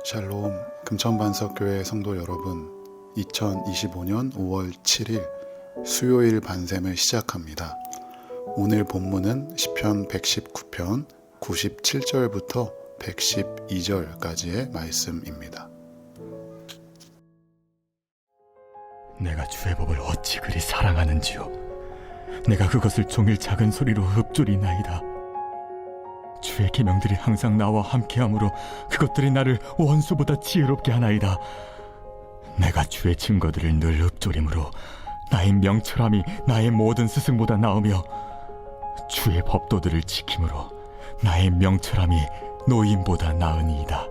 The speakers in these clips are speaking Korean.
샬롬 금천반석교회 성도 여러분, 2025년 5월 7일 수요일 반샘을 시작합니다. 오늘 본문은 시편 119편 97절부터 112절까지의 말씀입니다. 내가 주의 법을 어찌 그리 사랑하는지요. 내가 그것을 종일 작은 소리로 읊조리나이다. 주의 계명들이 항상 나와 함께하므로 그것들이 나를 원수보다 지혜롭게 하나이다. 내가 주의 증거들을 늘 읊조림으로 나의 명철함이 나의 모든 스승보다 나으며 주의 법도들을 지킴으로 나의 명철함이 노인보다 나으니이다.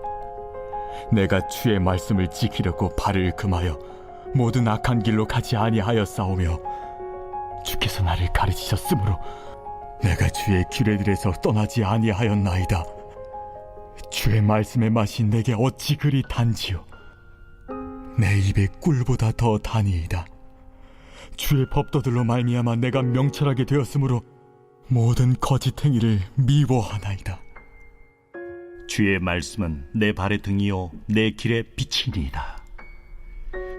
내가 주의 말씀을 지키려고 발을 금하여 모든 악한 길로 가지 아니하였사오며 주께서 나를 가르치셨으므로 내가 주의 규례들에서 떠나지 아니하였나이다. 주의 말씀의 맛이 내게 어찌 그리 단지요. 내 입에 꿀보다 더 다니이다. 주의 법도들로 말미암아 내가 명철하게 되었으므로 모든 거짓 행위를 미워하나이다. 주의 말씀은 내 발의 등이요 내 길의 빛이니이다.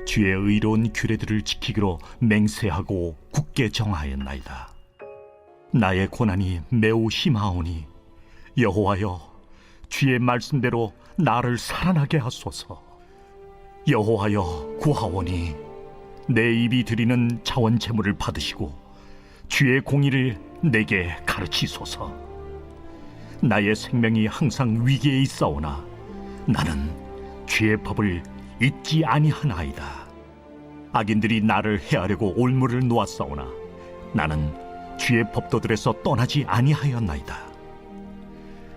주의 의로운 규례들을 지키기로 맹세하고 굳게 정하였나이다. 나의 고난이 매우 심하오니 여호와여, 주의 말씀대로 나를 살아나게 하소서. 여호와여, 구하오니 내 입이 드리는 자원 제물을 받으시고 주의 공의를 내게 가르치소서. 나의 생명이 항상 위기에 있사오나 나는 주의 법을 잊지 아니하나이다. 악인들이 나를 해하려고 올무를 놓았사오나 나는 주의 법도들에서 떠나지 아니하였나이다.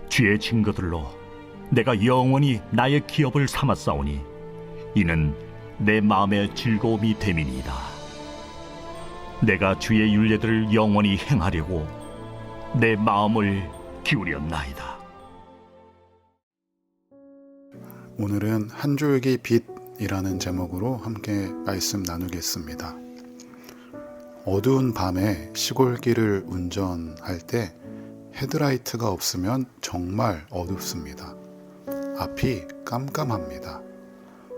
주의 증거들로 내가 영원히 나의 기업을 삼았사오니 이는 내 마음의 즐거움이 됨이니이다. 내가 주의 율례들을 영원히 행하려고 내 마음을 기울였나이다. 오늘은 한 줄기 빛이라는 제목으로 함께 말씀 나누겠습니다. 어두운 밤에 시골길을 운전할 때 헤드라이트가 없으면 정말 어둡습니다. 앞이 깜깜합니다.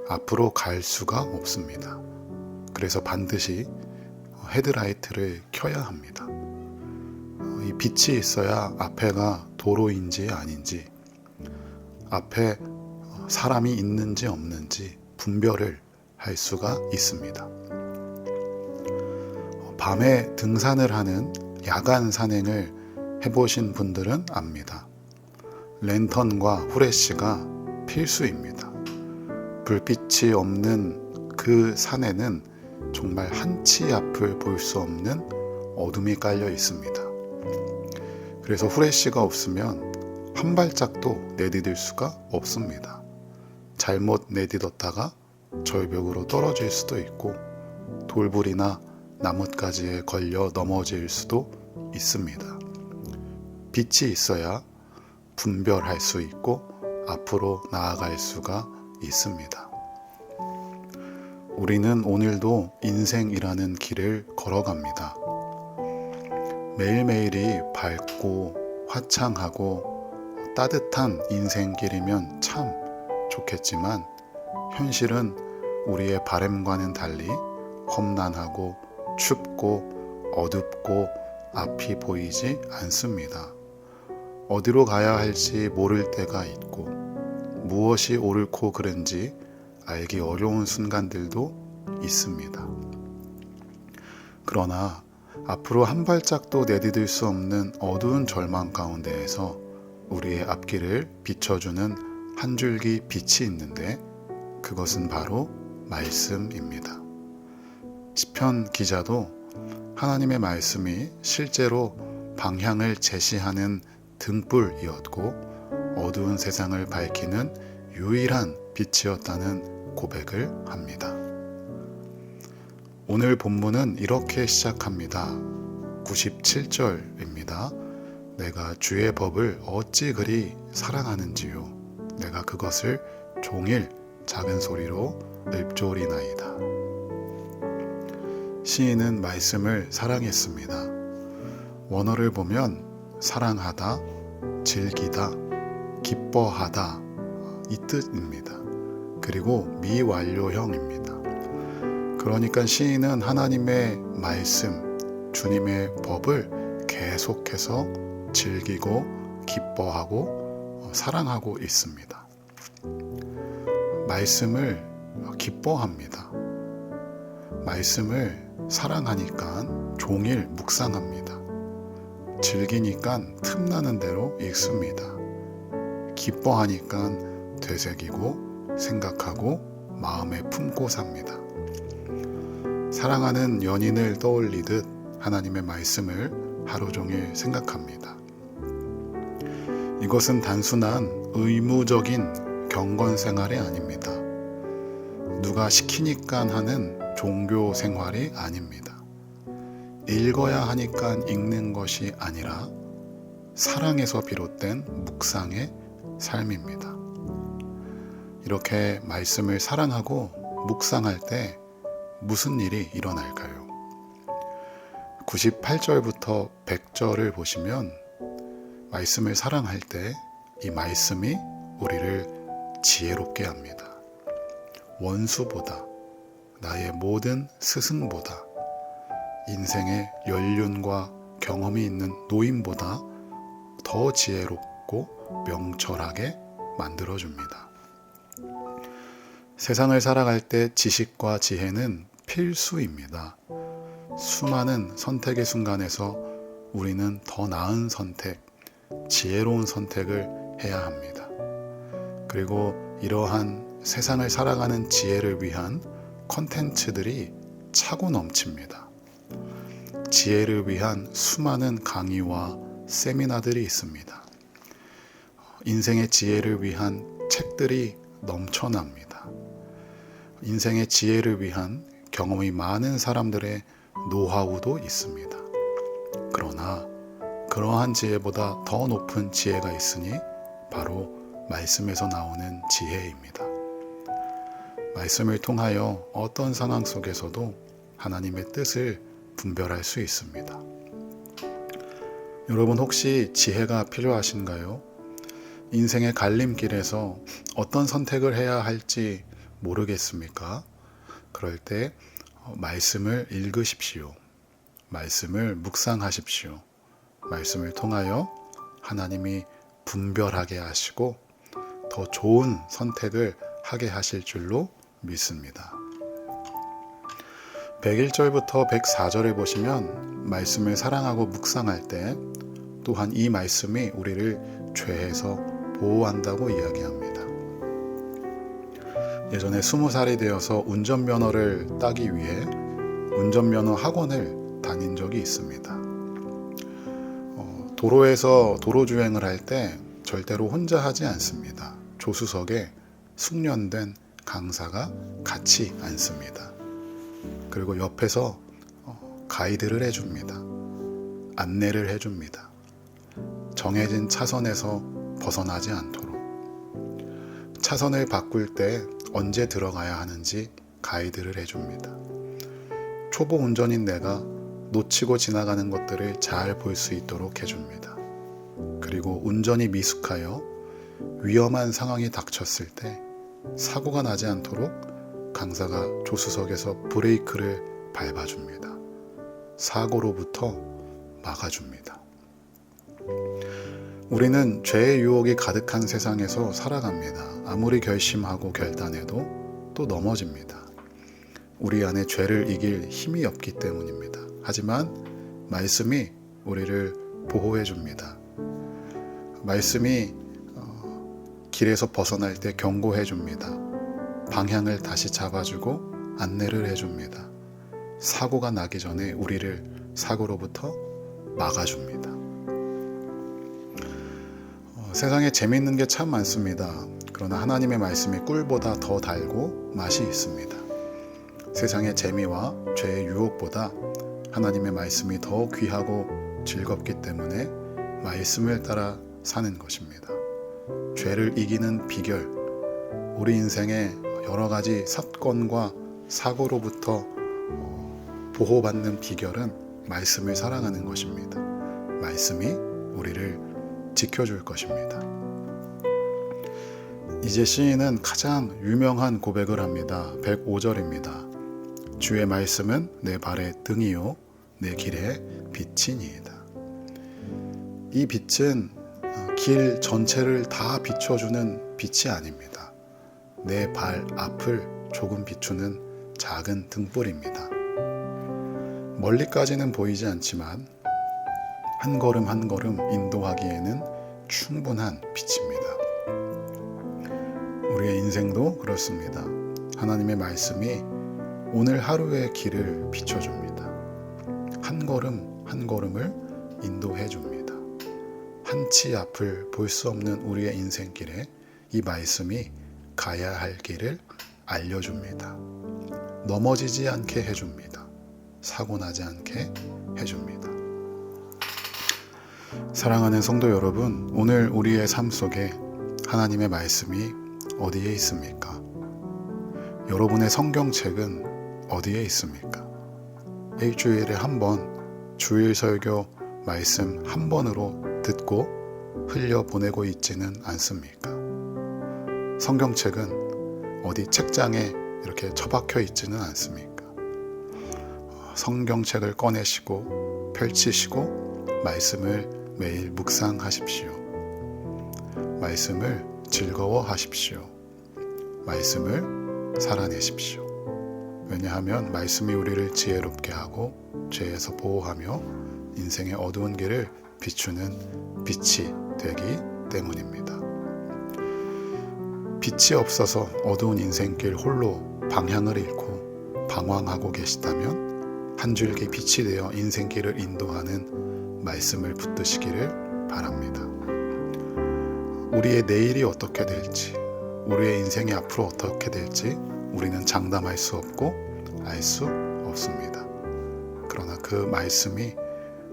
앞으로 갈 수가 없습니다. 그래서 반드시 헤드라이트를 켜야 합니다. 이 빛이 있어야 앞에가 도로인지 아닌지, 앞에 사람이 있는지 없는지 분별을 할 수가 있습니다. 밤에 등산을 하는 야간 산행을 해보신 분들은 압니다. 랜턴과 후레쉬가 필수입니다. 불빛이 없는 그 산에는 정말 한치 앞을 볼 수 없는 어둠이 깔려 있습니다. 그래서 후레쉬가 없으면 한 발짝도 내디딜 수가 없습니다. 잘못 내딛었다가 절벽으로 떨어질 수도 있고 돌불이나 나뭇가지에 걸려 넘어질 수도 있습니다. 빛이 있어야 분별할 수 있고 앞으로 나아갈 수가 있습니다. 우리는 오늘도 인생이라는 길을 걸어갑니다. 매일매일이 밝고 화창하고 따뜻한 인생길이면 참 좋겠지만 현실은 우리의 바람과는 달리 험난하고 춥고 어둡고 앞이 보이지 않습니다. 어디로 가야 할지 모를 때가 있고 무엇이 옳고 그른지 알기 어려운 순간들도 있습니다. 그러나 앞으로 한 발짝도 내디딜 수 없는 어두운 절망 가운데에서 우리의 앞길을 비춰주는 한 줄기 빛이 있는데 그것은 바로 말씀입니다. 시편 기자도 하나님의 말씀이 실제로 방향을 제시하는 등불이었고 어두운 세상을 밝히는 유일한 빛이었다는 고백을 합니다. 오늘 본문은 이렇게 시작합니다. 97절입니다. 내가 주의 법을 어찌 그리 사랑하는지요. 내가 그것을 종일 작은 소리로 읊조리나이다. 시인은 말씀을 사랑했습니다. 원어를 보면 사랑하다, 즐기다, 기뻐하다 이 뜻입니다. 그리고 미완료형입니다. 그러니까 시인은 하나님의 말씀, 주님의 법을 계속해서 즐기고 기뻐하고 사랑하고 있습니다. 말씀을 기뻐합니다. 말씀을 사랑하니까 종일 묵상합니다. 즐기니까 틈나는 대로 읽습니다. 기뻐하니까 되새기고 생각하고 마음에 품고 삽니다. 사랑하는 연인을 떠올리듯 하나님의 말씀을 하루 종일 생각합니다. 이것은 단순한 의무적인 경건 생활이 아닙니다. 누가 시키니까 하는 종교 생활이 아닙니다. 읽어야 하니까 읽는 것이 아니라 사랑에서 비롯된 묵상의 삶입니다. 이렇게 말씀을 사랑하고 묵상할 때 무슨 일이 일어날까요? 98절부터 100절을 보시면 말씀을 사랑할 때 이 말씀이 우리를 지혜롭게 합니다. 원수보다, 나의 모든 스승보다, 인생의 연륜과 경험이 있는 노인보다 더 지혜롭고 명철하게 만들어줍니다. 세상을 살아갈 때 지식과 지혜는 필수입니다. 수많은 선택의 순간에서 우리는 더 나은 선택, 지혜로운 선택을 해야 합니다. 그리고 이러한 세상을 살아가는 지혜를 위한 콘텐츠들이 차고 넘칩니다. 지혜를 위한 수많은 강의와 세미나들이 있습니다. 인생의 지혜를 위한 책들이 넘쳐납니다. 인생의 지혜를 위한 경험이 많은 사람들의 노하우도 있습니다. 그러나 그러한 지혜보다 더 높은 지혜가 있으니 바로 말씀에서 나오는 지혜입니다. 말씀을 통하여 어떤 상황 속에서도 하나님의 뜻을 분별할 수 있습니다. 여러분 혹시 지혜가 필요하신가요? 인생의 갈림길에서 어떤 선택을 해야 할지 모르겠습니까? 그럴 때 말씀을 읽으십시오. 말씀을 묵상하십시오. 말씀을 통하여 하나님이 분별하게 하시고 더 좋은 선택을 하게 하실 줄로 믿습니다. 101절부터 104절을 보시면 말씀을 사랑하고 묵상할 때 또한 이 말씀이 우리를 죄에서 보호한다고 이야기합니다. 예전에 20살이 되어서 운전면허를 따기 위해 운전면허 학원을 다닌 적이 있습니다. 도로에서 도로주행을 할 때 절대로 혼자 하지 않습니다. 조수석에 숙련된 강사가 같이 앉습니다. 그리고 옆에서 가이드를 해줍니다. 안내를 해줍니다. 정해진 차선에서 벗어나지 않도록. 차선을 바꿀 때 언제 들어가야 하는지 가이드를 해줍니다. 초보 운전인 내가 놓치고 지나가는 것들을 잘 볼 수 있도록 해줍니다. 그리고 운전이 미숙하여 위험한 상황이 닥쳤을 때 사고가 나지 않도록 강사가 조수석에서 브레이크를 밟아줍니다. 사고로부터 막아줍니다. 우리는 죄의 유혹이 가득한 세상에서 살아갑니다. 아무리 결심하고 결단해도 또 넘어집니다. 우리 안에 죄를 이길 힘이 없기 때문입니다. 하지만 말씀이 우리를 보호해 줍니다. 말씀이 길에서 벗어날 때 경고해 줍니다. 방향을 다시 잡아주고 안내를 해줍니다. 사고가 나기 전에 우리를 사고로부터 막아줍니다. 세상에 재미있는 게 참 많습니다. 그러나 하나님의 말씀이 꿀보다 더 달고 맛이 있습니다. 세상의 재미와 죄의 유혹보다 하나님의 말씀이 더 귀하고 즐겁기 때문에 말씀을 따라 사는 것입니다. 죄를 이기는 비결, 우리 인생의 여러 가지 사건과 사고로부터 보호받는 비결은 말씀을 사랑하는 것입니다. 말씀이 우리를 지켜줄 것입니다. 이 이제 시인은 가장 유명한 고백을 합니다. 105절입니다. 주의 말씀은 내 발의 등이요 내 길의 빛이니이다. 이 빛은 길 전체를 다 비춰주는 빛이 아닙니다. 내 발 앞을 조금 비추는 작은 등불입니다. 멀리까지는 보이지 않지만 한 걸음 한 걸음 인도하기에는 충분한 빛입니다. 우리의 인생도 그렇습니다. 하나님의 말씀이 오늘 하루의 길을 비춰줍니다. 한 걸음 한 걸음을 인도해 줍니다. 한치 앞을 볼 수 없는 우리의 인생길에 이 말씀이 가야 할 길을 알려줍니다. 넘어지지 않게 해줍니다. 사고 나지 않게 해줍니다. 사랑하는 성도 여러분, 오늘 우리의 삶 속에 하나님의 말씀이 어디에 있습니까? 여러분의 성경책은 어디에 있습니까? 일주일에 한 번 주일 설교 말씀 한 번으로 듣고 흘려보내고 있지는 않습니까? 성경책은 어디 책장에 이렇게 처박혀 있지는 않습니까? 성경책을 꺼내시고 펼치시고 말씀을 매일 묵상하십시오. 말씀을 즐거워하십시오. 말씀을 살아내십시오. 왜냐하면 말씀이 우리를 지혜롭게 하고 죄에서 보호하며 인생의 어두운 길을 비추는 빛이 되기 때문입니다. 빛이 없어서 어두운 인생길 홀로 방향을 잃고 방황하고 계시다면 한 줄기 빛이 되어 인생길을 인도하는 말씀을 붙드시기를 바랍니다. 우리의 내일이 어떻게 될지, 우리의 인생이 앞으로 어떻게 될지 우리는 장담할 수 없고 알 수 없습니다. 그러나 그 말씀이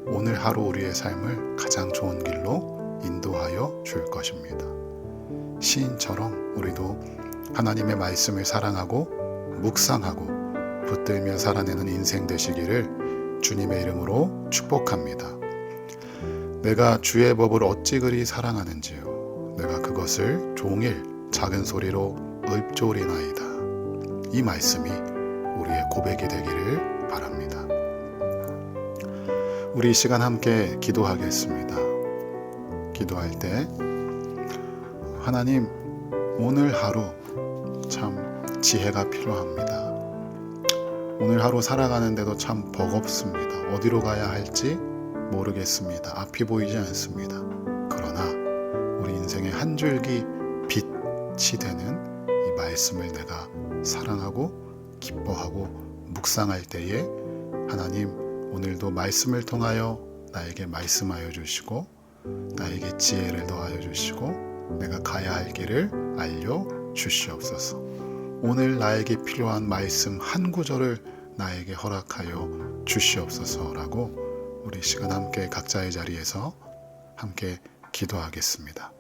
오늘 하루 우리의 삶을 가장 좋은 길로 인도하여 줄 것입니다. 시인처럼 우리도 하나님의 말씀을 사랑하고 묵상하고 붙들며 살아내는 인생 되시기를 주님의 이름으로 축복합니다. 내가 주의 법을 어찌 그리 사랑하는지요. 내가 그것을 종일 작은 소리로 읊조리나이다. 이 말씀이 우리의 고백이 되기를 바랍니다. 우리 이 시간 함께 기도하겠습니다. 기도할 때 하나님, 오늘 하루 참 지혜가 필요합니다. 오늘 하루 살아가는데도 참 버겁습니다. 어디로 가야 할지 모르겠습니다. 앞이 보이지 않습니다. 그러나 우리 인생의 한 줄기 빛이 되는 이 말씀을 내가 사랑하고 기뻐하고 묵상할 때에 하나님, 오늘도 말씀을 통하여 나에게 말씀하여 주시고 나에게 지혜를 더하여 주시고 내가 가야 할 길을 알려 주시옵소서. 오늘 나에게 필요한 말씀 한 구절을 나에게 허락하여 주시옵소서라고 우리 시간 함께 각자의 자리에서 함께 기도하겠습니다.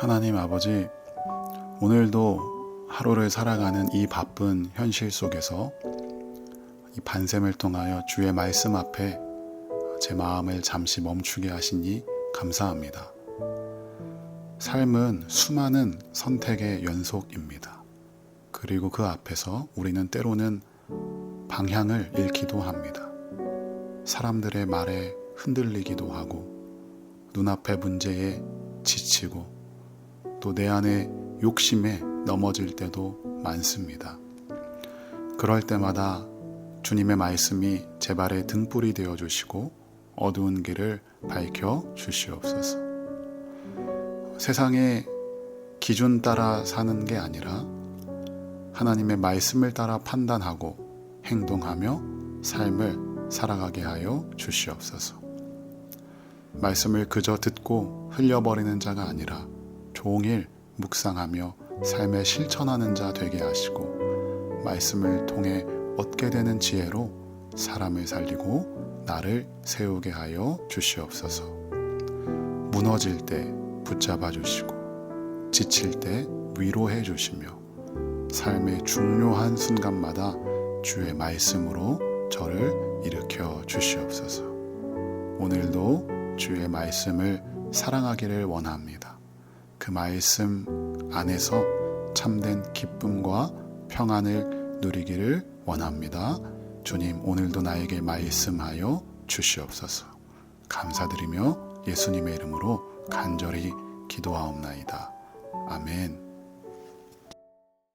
하나님 아버지, 오늘도 하루를 살아가는 이 바쁜 현실 속에서 이 반샘을 통하여 주의 말씀 앞에 제 마음을 잠시 멈추게 하시니 감사합니다. 삶은 수많은 선택의 연속입니다. 그리고 그 앞에서 우리는 때로는 방향을 잃기도 합니다. 사람들의 말에 흔들리기도 하고 눈앞의 문제에 지치고 또 내 안의 욕심에 넘어질 때도 많습니다. 그럴 때마다 주님의 말씀이 제 발에 등불이 되어 주시고 어두운 길을 밝혀 주시옵소서. 세상의 기준 따라 사는 게 아니라 하나님의 말씀을 따라 판단하고 행동하며 삶을 살아가게 하여 주시옵소서. 말씀을 그저 듣고 흘려버리는 자가 아니라 종일 묵상하며 삶에 실천하는 자 되게 하시고 말씀을 통해 얻게 되는 지혜로 사람을 살리고 나를 세우게 하여 주시옵소서. 무너질 때 붙잡아 주시고 지칠 때 위로해 주시며 삶의 중요한 순간마다 주의 말씀으로 저를 일으켜 주시옵소서. 오늘도 주의 말씀을 사랑하기를 원합니다. 그 말씀 안에서 참된 기쁨과 평안을 누리기를 원합니다. 주님, 오늘도 나에게 말씀하여 주시옵소서. 감사드리며 예수님의 이름으로 간절히 기도하옵나이다. 아멘.